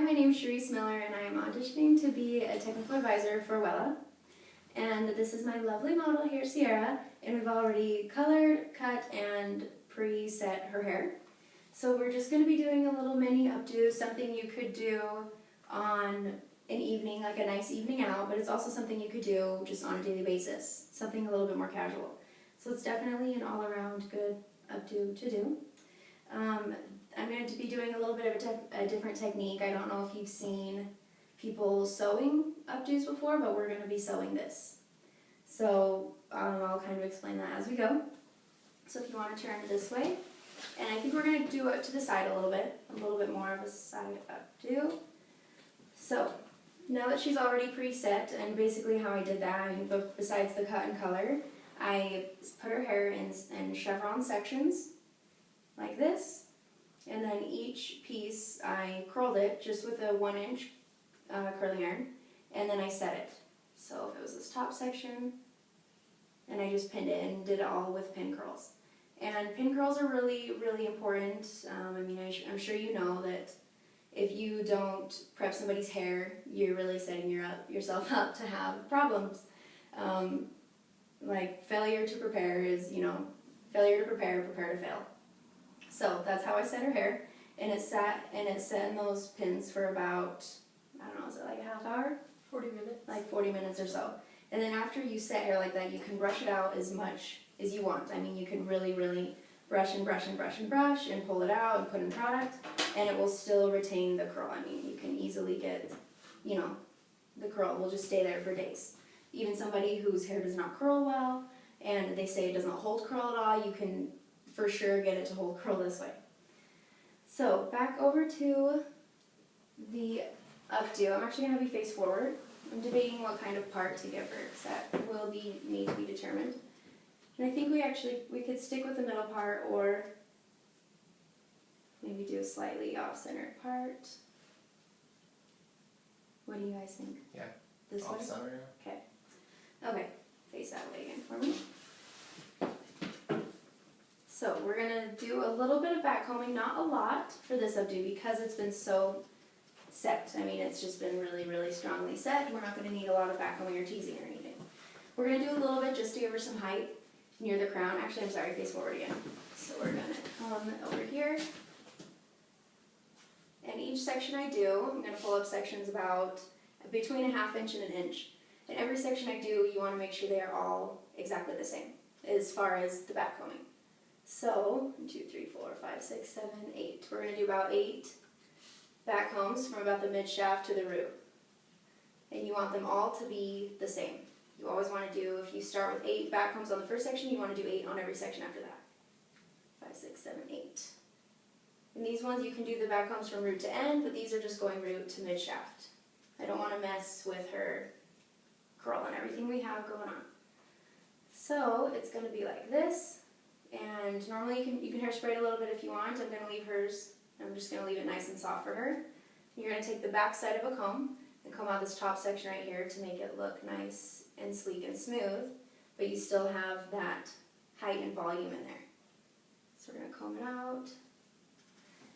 my name is Sharice Miller and I am auditioning to be a technical advisor for Wella. And this is my lovely model here, Sierra, and we've already colored, cut, and pre-set her hair. So we're just going to be doing a little mini updo, something you could do on an evening, like a nice evening out, but it's also something you could do just on a daily basis, something a little bit more casual. So it's definitely an all-around good updo to do. I'm going to be doing a little bit of a different technique. I don't know if you've seen people sewing updos before, but we're going to be sewing this. So I'll kind of explain that as we go. So if you want to turn this way, and I think we're going to do it to the side a little bit more of a side updo. So now that she's already preset, and basically how I did that, I mean, besides the cut and color, I put her hair in chevron sections like this. And then each piece, I curled it just with a 1-inch curling iron, and then I set it. So if it was this top section, and I just pinned it and did it all with pin curls. And pin curls are really, really important. I mean, I'm sure you know that if you don't prep somebody's hair, you're really setting yourself up to have problems. Like failure to prepare is, failure to prepare, prepare to fail. So that's how I set her hair, and it sat in those pins for about, I don't know, is it like a half hour? 40 minutes. Like 40 minutes or so. And then after you set hair like that, you can brush it out as much as you want. I mean, you can really, really brush and brush and brush and brush and pull it out and put in product, and it will still retain the curl. I mean, you can easily get, the curl will just stay there for days. Even somebody whose hair does not curl well, and they say it doesn't hold curl at all, you can for sure get it to hold curl this way. So back over to the updo. I'm actually going to have you face forward. I'm debating what kind of part to give her, because that will need to be determined. And I think we could stick with the middle part, or maybe do a slightly off-center part. What do you guys think? Yeah. This way? Off-center. Okay. Okay. Face that way again for me. So we're going to do a little bit of back combing, not a lot for this updo because it's been so set. I mean, it's just been really, really strongly set. We're not going to need a lot of back combing or teasing or anything. We're going to do a little bit just to give her some height near the crown. Actually, I'm sorry, face forward again. So we're going to come over here. And each section I do, I'm going to pull up sections about between a 1/2 inch and 1 inch. And every section I do, you want to make sure they are all exactly the same as far as the back combing. So, 1, 2, 3, 4, 5, 6, 7, 8. We're going to do about 8 back combs from about the mid shaft to the root. And you want them all to be the same. You always want to do, if you start with 8 back combs on the first section, you want to do 8 on every section after that. 5, 6, 7, 8. And these ones you can do the back combs from root to end, but these are just going root to mid shaft. I don't want to mess with her curl and everything we have going on. So, it's going to be like this. And normally you can hairspray it a little bit if you want. I'm going to leave hers, I'm just going to leave it nice and soft for her. You're going to take the back side of a comb and comb out this top section right here to make it look nice and sleek and smooth, but you still have that height and volume in there. So we're going to comb it out.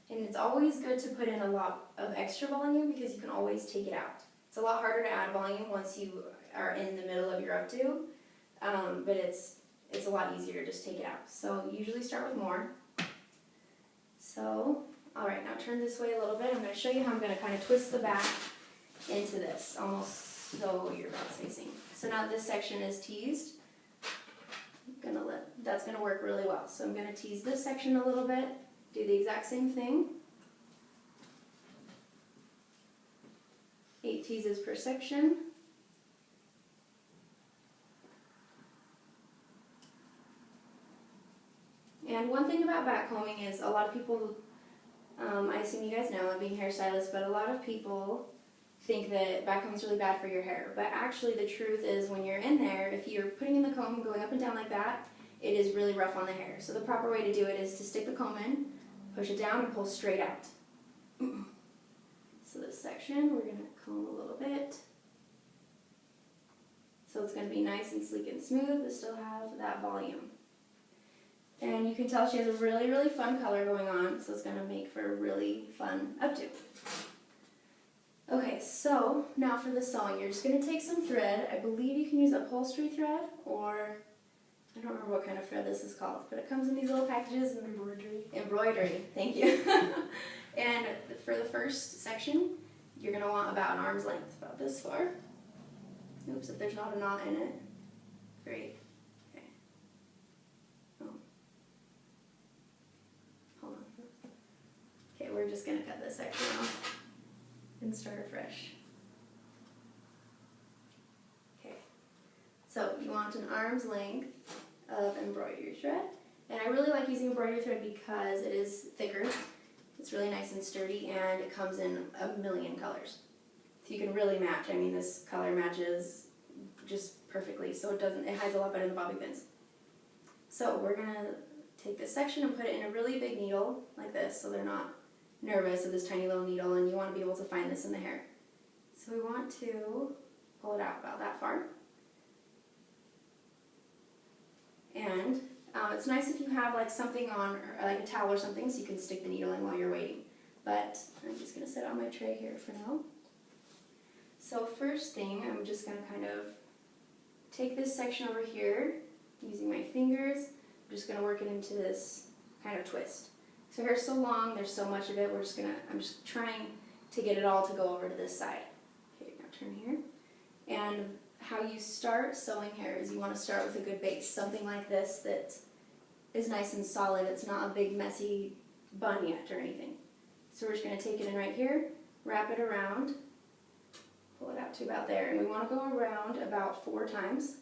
And it's always good to put in a lot of extra volume because you can always take it out. It's a lot harder to add volume once you are in the middle of your updo, but it's a lot easier to just take it out. So usually start with more. So, alright, now turn this way a little bit. I'm going to show you how I'm going to kind of twist the back into this, almost so your back's facing. So now this section is teased. That's going to work really well. So I'm going to tease this section a little bit, do the exact same thing. 8 teases per section. And one thing about back combing is a lot of people, I assume you guys know, I'm being hairstylist, but a lot of people think that back combing is really bad for your hair. But actually the truth is when you're in there, if you're putting in the comb going up and down like that, it is really rough on the hair. So the proper way to do it is to stick the comb in, push it down, and pull straight out. So this section, we're going to comb a little bit. So it's going to be nice and sleek and smooth, but still have that volume. And you can tell she has a really, really fun color going on, so it's going to make for a really fun updo. Okay, so now for the sewing, you're just going to take some thread. I believe you can use upholstery thread, or I don't remember what kind of thread this is called, but it comes in these little packages. And embroidery, thank you. And for the first section, you're going to want about an arm's length, about this far. Oops, if there's not a knot in it. Great. Okay. Oh. Hold on. Okay, we're just going to cut this section off and start afresh. Okay, so you want an arm's length of embroidery thread, and I really like using embroidery thread because it is thicker, it's really nice and sturdy, and it comes in a million colors. So you can really match. I mean, this color matches just perfectly, so it hides a lot better than bobby pins. So we're gonna take this section and put it in a really big needle like this, so they're not nervous of this tiny little needle, and you want to be able to find this in the hair. So we want to pull it out about that far. And it's nice if you have like something on, or like a towel or something, so you can stick the needle in while you're waiting. But I'm just going to set it on my tray here for now. So first thing, I'm just going to kind of take this section over here, using my fingers. I'm just going to work it into this kind of twist. So hair's so long, there's so much of it, I'm just trying to get it all to go over to this side. Okay, now turn here. And how you start sewing hair is you want to start with a good base, something like this that is nice and solid. It's not a big messy bun yet or anything. So we're just going to take it in right here, wrap it around, pull it out to about there, and we want to go around about 4 times.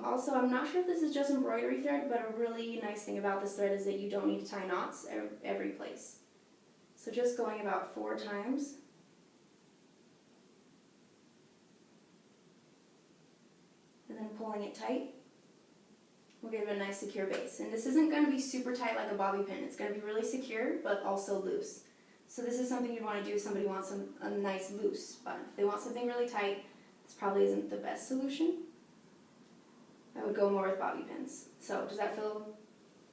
Also, I'm not sure if this is just embroidery thread, but a really nice thing about this thread is that you don't need to tie knots every place. So just going about 4 times. And then pulling it tight. We'll give it a nice secure base. And this isn't going to be super tight like a bobby pin. It's going to be really secure, but also loose. So this is something you'd want to do if somebody wants a nice loose bun. If they want something really tight, this probably isn't the best solution. I would go more with bobby pins. So does that feel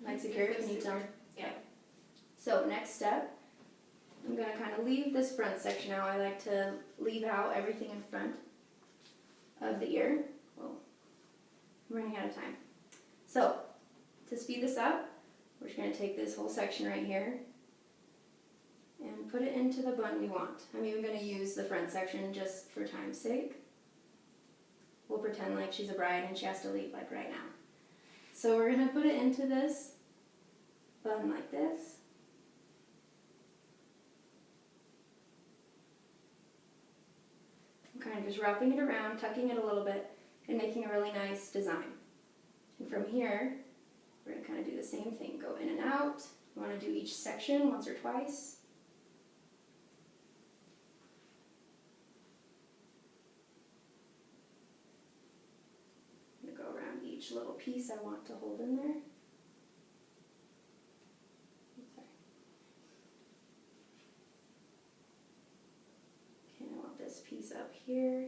like secure? You need some? Yeah. So next step, I'm going to kind of leave this front section out. I like to leave out everything in front of the ear. Whoa, I'm running out of time. So to speed this up, we're just going to take this whole section right here and put it into the bun we want. I'm even going to use the front section just for time's sake. We'll pretend like she's a bride and she has to leave like right now. So we're going to put it into this bun like this. I'm kind of just wrapping it around, tucking it a little bit, and making a really nice design. And from here, we're going to kind of do the same thing. Go in and out. You want to do each section once or twice. Each little piece I want to hold in there. Sorry. Okay, I want this piece up here.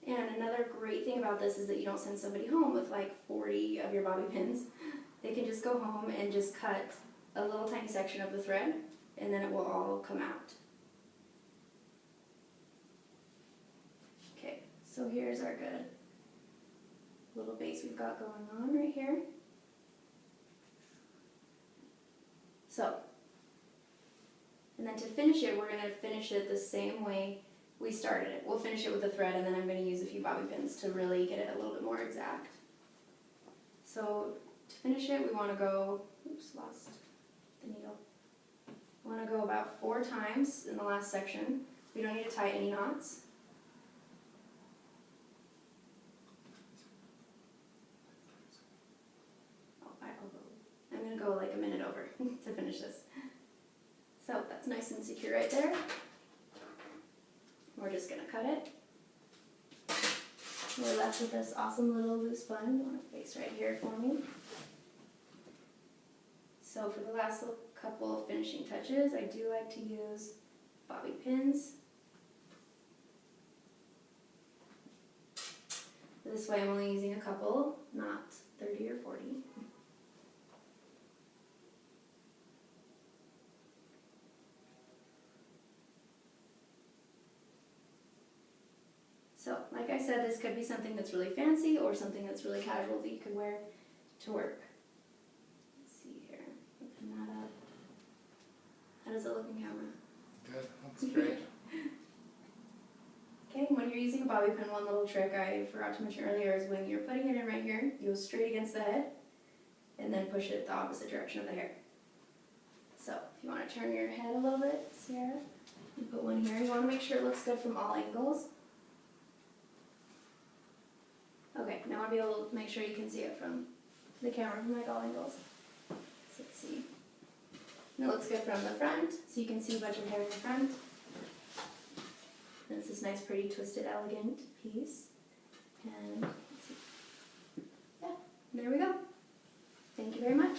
And another great thing about this is that you don't send somebody home with like 40 of your bobby pins. They can just go home and just cut a little tiny section of the thread, and then it will all come out. So here's our good little base we've got going on right here. So, and then to finish it, we're going to finish it the same way we started it. We'll finish it with a thread, and then I'm going to use a few bobby pins to really get it a little bit more exact. So to finish it, we want to go, oops, lost the needle. We want to go about 4 times in the last section. We don't need to tie any knots. I'm going to go like a minute over to finish this. So that's nice and secure right there. We're just going to cut it. We're left with this awesome little loose bun. You want to face right here for me. So for the last little couple of finishing touches, I do like to use bobby pins. This way I'm only using a couple, not 30 or 40. So, like I said, this could be something that's really fancy or something that's really casual that you could wear to work. Let's see here. Open that up. How does it look in camera? Good, that's great. Okay, when you're using a bobby pin, one little trick I forgot to mention earlier is when you're putting it in right here, you go straight against the head and then push it the opposite direction of the hair. So, if you want to turn your head a little bit, Sierra, you put one here. You want to make sure it looks good from all angles. Okay, now I'll be able to make sure you can see it from the camera from like all angles. So let's see. And it looks good from the front, so you can see a bunch of hair in the front. And it's this nice, pretty, twisted, elegant piece. And let's see. Yeah, there we go. Thank you very much.